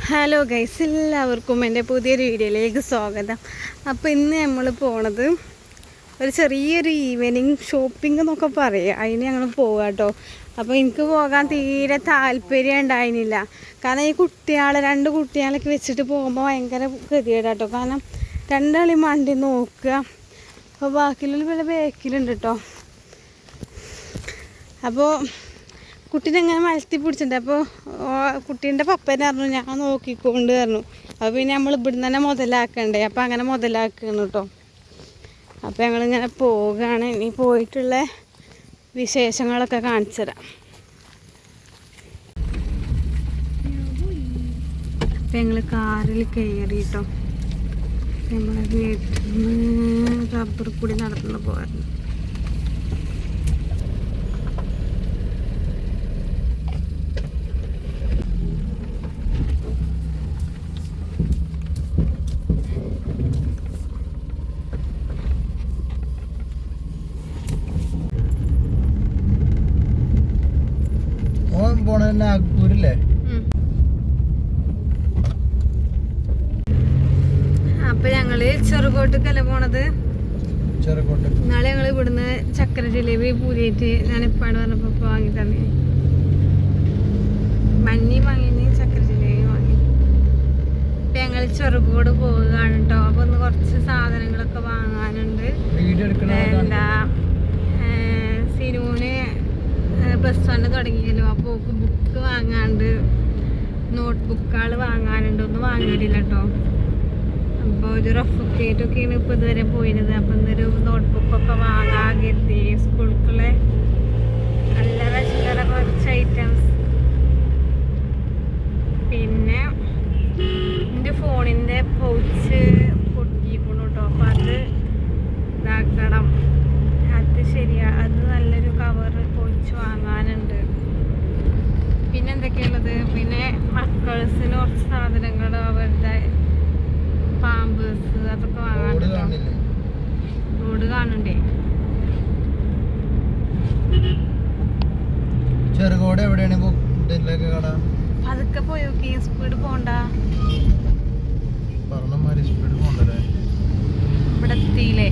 Hello guys, എല്ലാവർക്കും എൻ്റെ പുതിയൊരു വീഡിയോയിലേക്ക് സ്വാഗതം. അപ്പോൾ ഇന്ന് നമ്മൾ പോണത് ഒരു ചെറിയൊരു ഈവനിങ് ഷോപ്പിംഗ് എന്നൊക്കെ പറയാം. അതിന് ഞങ്ങൾ പോകാം കേട്ടോ. അപ്പോൾ എനിക്ക് പോകാൻ തീരെ താല്പര്യം ഉണ്ടായിരുന്നില്ല. കാരണം ഈ രണ്ട് കുട്ടികളൊക്കെ വെച്ചിട്ട് പോകുമ്പോൾ ഭയങ്കര ഗതികേടാട്ടോ. കാരണം രണ്ടാളെയും വണ്ടി നോക്കുക. അപ്പോൾ ബാക്കിയുള്ള വല്ല ബേക്കിലുണ്ട് കേട്ടോ. അപ്പോൾ കുട്ടീനെ അങ്ങനെ മലത്തി പിടിച്ചിട്ടുണ്ട്. അപ്പോൾ കുട്ടീൻ്റെ പപ്പനെ പറഞ്ഞു ഞാൻ നോക്കിക്കൊണ്ട് പറഞ്ഞു. അപ്പോൾ പിന്നെ നമ്മൾ ഇവിടുന്ന് തന്നെ മുതലാക്കണ്ടേ. അപ്പോൾ അങ്ങനെ മുതലാക്കണം കേട്ടോ. അപ്പോൾ ഞങ്ങളിങ്ങനെ പോവുകയാണ്. ഇനി പോയിട്ടുള്ള വിശേഷങ്ങളൊക്കെ കാണിച്ചു തരാം. അപ്പം ഞങ്ങൾ കാറിൽ കയറി കേട്ടോ. നമ്മളെ വീട്ടിൽ നിന്ന് റബ്ബർ കൂടി നടന്നു പോകാറുണ്ട്. നാഗ്പൂരില്ലേ? അപ്പൊ ഞങ്ങള് ചെറുകോട്ടക്കല്ല പോണത്. നാളെ ഞങ്ങള് ഇവിടുന്ന് ചക്കര ജിലേബി പൂരിയിട്ട് ഞാൻ ഇപ്പാണ് പറഞ്ഞപ്പോ വാങ്ങി തന്നെ. മഞ്ഞി വാങ്ങി, ചക്കര ജിലേബി വാങ്ങി. ഇപ്പൊ ഞങ്ങള് ചെറുകോട് പോവുകയാണ് കേട്ടോ. അപ്പൊ ഒന്ന് കുറച്ച് സാധനങ്ങളൊക്കെ വാങ്ങാനുണ്ട്. എന്താ സിനുവിന് പ്ലസ് 1 തുടങ്ങിയല്ലോ. അപ്പോൾ ബുക്ക് വാങ്ങാണ്ട്, നോട്ട് ബുക്കുകൾ വാങ്ങാനുണ്ട്. ഒന്നും വാങ്ങിയിട്ടില്ല കേട്ടോ. അപ്പോൾ ഒരു റഫ് കേറ്റൊക്കെയാണ് ഇപ്പോൾ ഇതുവരെ പോയിരുന്നത്. അപ്പം ഇന്നൊരു നോട്ട് ബുക്കൊക്കെ വാങ്ങാൻ കരുതി. സ്കൂൾക്കുള്ള അല്ലറ ചില്ലറ കുറച്ച് ഐറ്റംസ്. പിന്നെ എൻ്റെ ഫോണിൻ്റെ പൗച്ച് പൊട്ടിയിരിക്കുന്നു കേട്ടോ. അപ്പം അത് ഇതാക്കണം. അത് ശരിയാ, അത് നല്ലൊരു കവർ പൊളിച്ച് വാങ്ങാനുണ്ട്. പിന്നെ എന്തൊക്കെയുള്ളത്, പിന്നെ മക്കൾസിന് കുറച്ച് സാധനങ്ങൾ, അവരുടെ പാമ്പേഴ്സ് അതൊക്കെ വാങ്ങാനുണ്ട്. റോഡ് കാണണ്ടേ? ചെറുകോട് എവിടെയാണ്? അതൊക്കെ പോയി നോക്കി. സ്പീഡ് പോണ്ട. ഇവിടെ എത്തിയില്ലേ?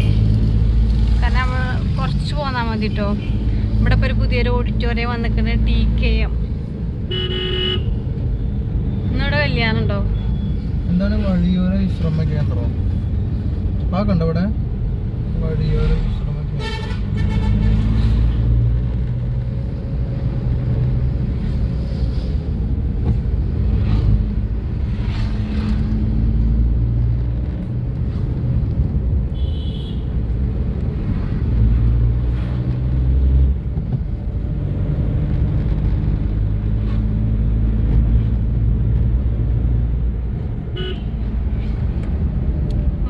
കാരണം നമ്മൾ കുറച്ച് പോന്നാൽ മതി കേട്ടോ. ഇവിടെ ഇപ്പോൾ ഒരു പുതിയൊരു ഓഡിറ്റോറിയം വന്നിട്ടുണ്ട്, TKM. ഇന്നിവിടെ കല്യാണുണ്ടോ? എന്താണ് വഴിയോര വിശ്രമ കേന്ദ്രം? ആ കണ്ടോ ഇവിടെ വഴിയോര വിശ്രമ കേന്ദ്രം.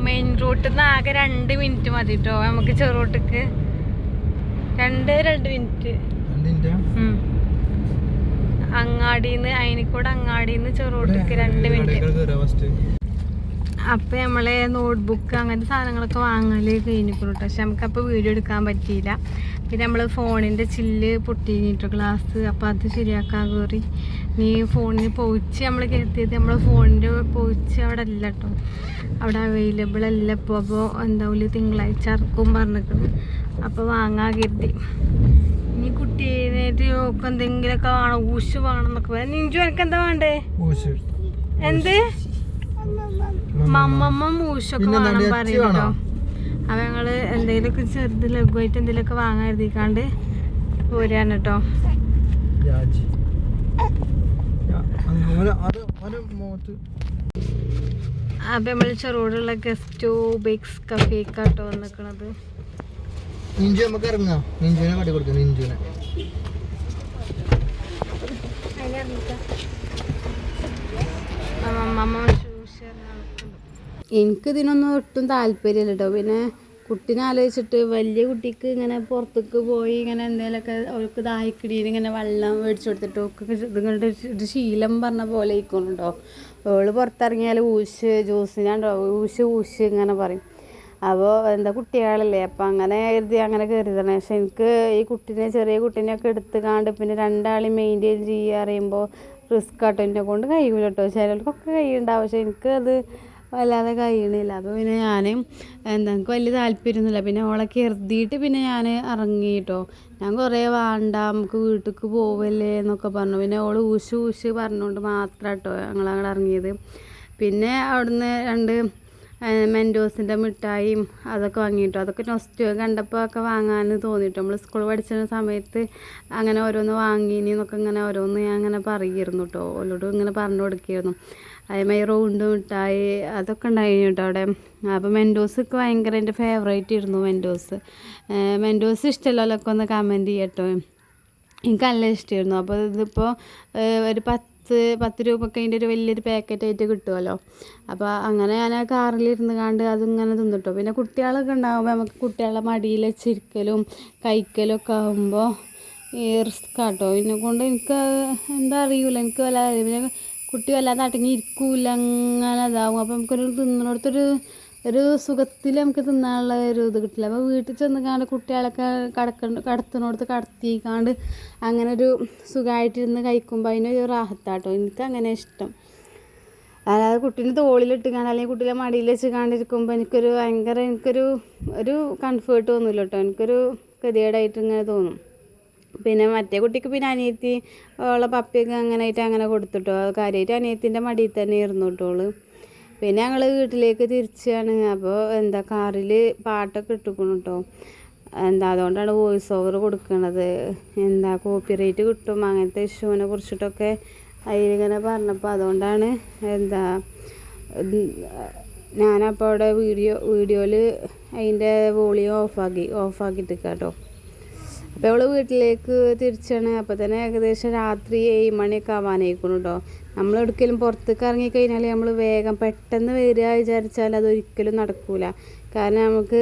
മെയിൻ റോട്ടിൽ നിന്ന് ആകെ 2 മിനിറ്റ് മതി കേട്ടോ നമുക്ക് ചെറുറോട്ടിക്ക്. 2 മിനിറ്റ്. അങ്ങാടിന്ന് അയിനിക്കൂടെ അങ്ങാടിന്ന് ചെറുറോട്ടിക്ക് 2 മിനിറ്റ്. അപ്പം നമ്മളെ നോട്ട്ബുക്ക് അങ്ങനത്തെ സാധനങ്ങളൊക്കെ വാങ്ങൽ കഴിഞ്ഞിട്ടുള്ളൂ. പക്ഷെ നമുക്കപ്പോൾ വീഡിയോ എടുക്കാൻ പറ്റിയില്ല. പിന്നെ നമ്മൾ ഫോണിൻ്റെ ചില്ല് പൊട്ടിയിട്ട് ഗ്ലാസ്, അപ്പോൾ അത് ശരിയാക്കാൻ കയറി. നീ ഫോണിന് പൗച്ച് നമ്മൾ കരുതിയത്, നമ്മൾ ഫോണിൻ്റെ പൗച്ച് അവിടെ അല്ല കേട്ടോ. അവിടെ അവൈലബിൾ അല്ല ഇപ്പോൾ. അപ്പോൾ എന്തായാലും തിങ്കളാഴ്ച ഇറക്കും പറഞ്ഞിട്ടുണ്ട്. അപ്പോൾ വാങ്ങാൻ കരുതി. ഇനി കുട്ടീനായിട്ട് ഒക്കെ എന്തെങ്കിലുമൊക്കെ വേണം. ഊശ് വേണം എന്നൊക്കെ പറയാം. നിഞ്ചു എനിക്ക് എന്താ വേണ്ടേ? എന്ത് മമ്മമ്മ മൂശൊക്കെ വേണം പറയട്ടോ. അപ്പം ഞങ്ങൾ എന്തെങ്കിലുമൊക്കെ ചെറുത് ലഘുവായിട്ട് എന്തെങ്കിലുമൊക്കെ വാങ്ങാൻ എഴുതിക്കാണ്ട് പോരാണ് കേട്ടോ. അപ്പം നമ്മൾ ചെറുതോടുള്ള ഗസ്റ്റോ ബേക്സ് കഫേക്കാട്ടോ വന്നിക്കണത്. എനിക്കിതിനൊന്നും ഒട്ടും താല്പര്യമില്ല കേട്ടോ. പിന്നെ കുട്ടീനെ ആലോചിച്ചിട്ട് വലിയ കുട്ടിക്ക് ഇങ്ങനെ പുറത്തേക്ക് പോയി ഇങ്ങനെ എന്തെങ്കിലുമൊക്കെ അവൾക്ക് ദാഹിക്കിടീന് ഇങ്ങനെ വെള്ളം മേടിച്ചു കൊടുത്തിട്ട് ഒക്കെ ഇതുങ്ങളുടെ ഒരു ശീലം പറഞ്ഞ പോലെ ഇരിക്കുന്നുണ്ടോ. അവൾ പുറത്തിറങ്ങിയാൽ ജ്യൂസിനാണ്ടോ ഊശ് ഇങ്ങനെ പറയും. അപ്പോൾ എന്താ കുട്ടികളല്ലേ, അപ്പം അങ്ങനെ കരുതി അങ്ങനെ കരുതണം. പക്ഷെ എനിക്ക് ഈ ചെറിയ കുട്ടീനെയൊക്കെ എടുത്ത് കാണ്ട് പിന്നെ രണ്ടാളെയും മെയിൻറ്റെയിൻ ചെയ്യുക അറിയുമ്പോൾ റിസ്ക് ആട്ടോ, എന്നെ കൊണ്ട് കഴിയൂല കേട്ടോ. ചിലർക്കൊക്കെ കഴിയുണ്ടാവും, പക്ഷെ എനിക്കത് വല്ലാതെ കഴിയണില്ല. അപ്പോൾ പിന്നെ ഞാൻ എനിക്ക് വലിയ താല്പര്യമൊന്നുമില്ല. പിന്നെ ഓളെ കരുതിയിട്ട് പിന്നെ ഞാൻ ഇറങ്ങി കേട്ടോ. ഞാൻ കുറേ വേണ്ട നമുക്ക് വീട്ടിലേക്ക് പോവല്ലേ എന്നൊക്കെ പറഞ്ഞു. പിന്നെ ഓൾ ഊശ് പറഞ്ഞുകൊണ്ട് മാത്രം കേട്ടോ ഞങ്ങളങ്ങോട്ട് ഇറങ്ങിയത്. പിന്നെ അവിടുന്ന് 2 മെൻഡോസിൻ്റെ മിഠായിയും അതൊക്കെ വാങ്ങിയിട്ടോ. അതൊക്കെ നൊസ്റ്റു കണ്ടപ്പോൾ ഒക്കെ വാങ്ങാൻ തോന്നിയിട്ടോ. നമ്മൾ സ്കൂൾ പഠിച്ച സമയത്ത് അങ്ങനെ ഓരോന്ന് വാങ്ങിനി എന്നൊക്കെ ഇങ്ങനെ ഓരോന്ന് ഞാൻ അങ്ങനെ പറയുമായിരുന്നു കേട്ടോ. ഓരോട് ഇങ്ങനെ പറഞ്ഞു കൊടുക്കുകയായിരുന്നു. അതേമാതിരി റൗണ്ട് മിഠായി അതൊക്കെ ഉണ്ടായിരുന്നു കേട്ടോ അവിടെ. അപ്പോൾ മെൻഡോസൊക്കെ ഭയങ്കര എൻ്റെ ഫേവറേറ്റ് ആയിരുന്നു മെൻഡോസ് ഇഷ്ടമല്ലൊക്കെ ഒന്ന് കമൻറ്റ് ചെയ്യട്ടോ. എനിക്ക് നല്ല ഇഷ്ടമായിരുന്നു. അപ്പോൾ ഇതിപ്പോൾ ഒരു 10 രൂപയ്ക്ക് അതിൻ്റെ ഒരു വലിയൊരു പാക്കറ്റായിട്ട് കിട്ടുമല്ലോ. അപ്പോൾ അങ്ങനെ ഞാൻ ആ കാറിലിരുന്ന് കണ്ട് അതിങ്ങനെ തിന്നിട്ടോ. പിന്നെ കുട്ടികളൊക്കെ ഉണ്ടാകുമ്പോൾ നമുക്ക് കുട്ടികളെ മടിയിൽ വെച്ചിരിക്കലും കഴിക്കലും ഒക്കെ ആകുമ്പോൾ റിസ്ക് ആട്ടോ. ഇതിനെക്കൊണ്ട് എനിക്ക് എന്താ അറിയില്ല, എനിക്ക് വല്ലാതെ പിന്നെ കുട്ടി വല്ലാതെ അടങ്ങി ഇരിക്കൂല, അങ്ങനെ ഇതാവും. അപ്പോൾ നമുക്കൊരു തിന്നിടത്തൊരു സുഖത്തിൽ നമുക്ക് തിന്നാനുള്ള ഒരു ഇത് കിട്ടില്ല. അപ്പോൾ വീട്ടിൽ ചെന്ന് കാണ്ട് കുട്ടികളൊക്കെ കടത്തുന്നിടത്ത് കടത്തിക്കാണ്ട് അങ്ങനെ ഒരു സുഖമായിട്ടിരുന്ന് കഴിക്കുമ്പോൾ അതിനൊരു റാഹത്താട്ടോ. എനിക്കങ്ങനെ ഇഷ്ടം. അതായത് കുട്ടീനെ തോളിലിട്ട് കാണാൻ അല്ലെങ്കിൽ കുട്ടീനെ മടിയിൽ വെച്ച് കാണ്ടിരിക്കുമ്പോൾ എനിക്കൊരു ഭയങ്കര ഒരു കംഫേർട്ട് തോന്നില്ല കേട്ടോ. എനിക്കൊരു ഗതികേടായിട്ട് ഇങ്ങനെ തോന്നും. പിന്നെ മറ്റേ കുട്ടിക്ക് പിന്നെ അനിയത്തി ഉള്ള പപ്പിയൊക്കെ അങ്ങനെ കൊടുത്തിട്ടോ. കാര്യമായിട്ട് അനിയത്തിൻ്റെ മടിയിൽ തന്നെ ഇരുന്നു കേട്ടോള്. പിന്നെ ഞങ്ങൾ വീട്ടിലേക്ക് തിരിച്ചാണ്. അപ്പോൾ കാറിൽ പാട്ടൊക്കെ ഇട്ടിക്കണം കേട്ടോ. അതുകൊണ്ടാണ് വോയിസ് ഓവർ കൊടുക്കുന്നത്. കോപ്പിറൈറ്റ് കിട്ടും അങ്ങനത്തെ ഇഷ്യൂവിനെ കുറിച്ചിട്ടൊക്കെ അതിലിങ്ങനെ പറഞ്ഞപ്പോൾ അതുകൊണ്ടാണ് ഞാനപ്പോൾ അവിടെ വീഡിയോയിൽ അതിൻ്റെ വോളിയം ഓഫാക്കിയിട്ട് കേട്ടോ. അപ്പോൾ അവൾ വീട്ടിലേക്ക് തിരിച്ചാണ്. അപ്പോൾ തന്നെ ഏകദേശം രാത്രി 7 മണിയൊക്കെ ആവാനായിരിക്കണം കേട്ടോ. നമ്മളെടുക്കലും പുറത്തേക്ക് ഇറങ്ങിക്കഴിഞ്ഞാൽ നമ്മൾ വേഗം പെട്ടെന്ന് വരിക വിചാരിച്ചാൽ അതൊരിക്കലും നടക്കൂല. കാരണം നമുക്ക്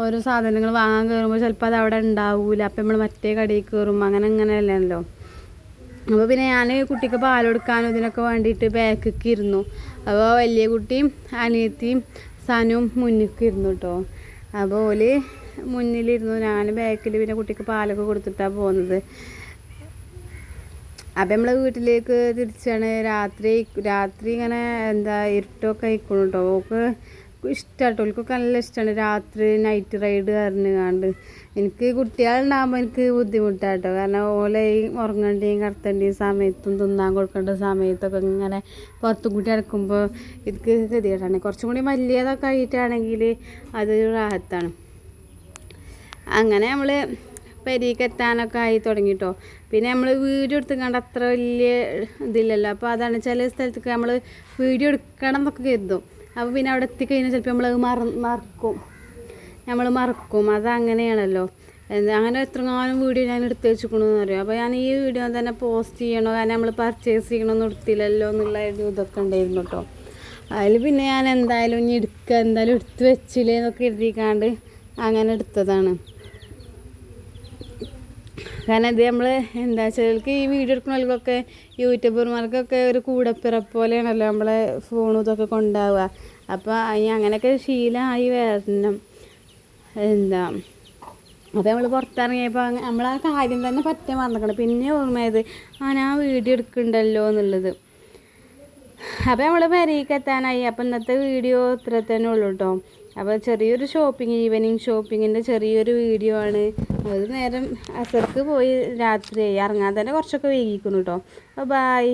ഓരോ സാധനങ്ങൾ വാങ്ങാൻ കയറുമ്പോൾ ചിലപ്പോൾ അത് അവിടെ ഉണ്ടാവില്ല. അപ്പം നമ്മൾ മറ്റേ കടയിൽ കയറും, അങ്ങനെയല്ലല്ലോ. അപ്പോൾ പിന്നെ ഞാൻ കുട്ടിക്ക് പാൽ കൊടുക്കാനും ഇതിനൊക്കെ വേണ്ടിയിട്ട് ബാക്കിലേക്ക് ഇരുന്നു. അപ്പോൾ വലിയ കുട്ടിയും അനിയത്തിയും സനും മുന്നിലേക്ക് ഇരുന്നു കേട്ടോ. അപ്പോൾ ഓല് മുന്നിലിരുന്നു, ഞാൻ ബാക്കിൽ. പിന്നെ കുട്ടിക്ക് പാലൊക്കെ കൊടുത്തിട്ടാണ് പോകുന്നത്. അപ്പം നമ്മൾ വീട്ടിലേക്ക് തിരിച്ചാണ്. രാത്രി ഇങ്ങനെ ഇരുട്ടൊക്കെ ആയിക്കണം കേട്ടോ. ഓൾക്ക് ഇഷ്ടമാട്ടോ, ഓൾക്കൊക്കെ നല്ല ഇഷ്ടമാണ് രാത്രി നൈറ്റ് റൈഡ് കണ്ട്. എനിക്ക് കുട്ടികളുണ്ടാകുമ്പോൾ എനിക്ക് ബുദ്ധിമുട്ടാട്ടോ. കാരണം ഓലെയും ഉറങ്ങേണ്ടിയും കിടത്തേണ്ടിയും സമയത്തും തിന്നാൻ കൊടുക്കേണ്ട സമയത്തൊക്കെ ഇങ്ങനെ പുറത്തും കൂടി അടക്കുമ്പോൾ എനിക്ക് ഗതികേടാണ്. കുറച്ചും കൂടി വലിയതൊക്കെ ആയിട്ടാണെങ്കിൽ അതൊരു റാഹത്താണ്. അങ്ങനെ നമ്മൾ പെരീക്ക് എത്താനൊക്കെ ആയി തുടങ്ങിട്ടോ. പിന്നെ നമ്മൾ വീഡിയോ എടുത്തുകൊണ്ട് അത്ര വലിയ ഇതില്ലല്ലോ. അപ്പോൾ അതാണ് ചില സ്ഥലത്തേക്ക് നമ്മൾ വീഡിയോ എടുക്കണം എന്നൊക്കെ കരുതും. അപ്പോൾ പിന്നെ അവിടെ എത്തിക്കഴിഞ്ഞാൽ ചിലപ്പോൾ നമ്മൾ മറക്കും. അതങ്ങനെയാണല്ലോ. അങ്ങനെ എത്രങ്ങാനും വീഡിയോ ഞാൻ എടുത്ത് വെച്ചിക്കണമെന്ന് അറിയാം. അപ്പോൾ ഞാൻ ഈ വീഡിയോ തന്നെ പോസ്റ്റ് ചെയ്യണോ, കാരണം നമ്മൾ പർച്ചേസ് ചെയ്യണമെന്ന് എടുത്തില്ലല്ലോ എന്നുള്ള ഇതൊക്കെ ഉണ്ടായിരുന്നു കേട്ടോ. അതിൽ പിന്നെ ഞാൻ എന്തായാലും എടുത്ത് വെച്ചില്ലേ എന്നൊക്കെ എഴുതിക്കാണ്ട് അങ്ങനെ എടുത്തതാണ്. കാരണം ഇത് നമ്മൾ ചിലർക്ക് ഈ വീഡിയോ എടുക്കുന്നവർക്കൊക്കെ യൂട്യൂബർമാർക്കൊക്കെ ഒരു കൂടപ്പിറപ്പ് പോലെയാണല്ലോ നമ്മളെ ഫോണും ഇതൊക്കെ കൊണ്ടുപോവുക. അപ്പോൾ അങ്ങനെയൊക്കെ ശീലമായി വരണം. അപ്പോൾ നമ്മൾ പുറത്തിറങ്ങിയപ്പോൾ നമ്മൾ ആ കാര്യം തന്നെ പറ്റേ മറന്നിക്കണം. പിന്നെ ഓർമ്മയത് ഞാൻ വീഡിയോ എടുക്കുന്നുണ്ടല്ലോ എന്നുള്ളത്. അപ്പോൾ നമ്മൾ പെരീക്ക് എത്താനായി. അപ്പോൾ ഇന്നത്തെ വീഡിയോ ഇത്ര തന്നെ ഉള്ളൂ കേട്ടോ. അപ്പോൾ ചെറിയൊരു ഈവനിങ് ഷോപ്പിങ്ങിൻ്റെ ചെറിയൊരു വീഡിയോ ആണ്. അത് നേരം അസർക്ക് പോയി രാത്രിയായി, ഇറങ്ങാൻ തന്നെ കുറച്ചൊക്കെ വൈകിക്കുന്നു കേട്ടോ. അപ്പോൾ ബായ്.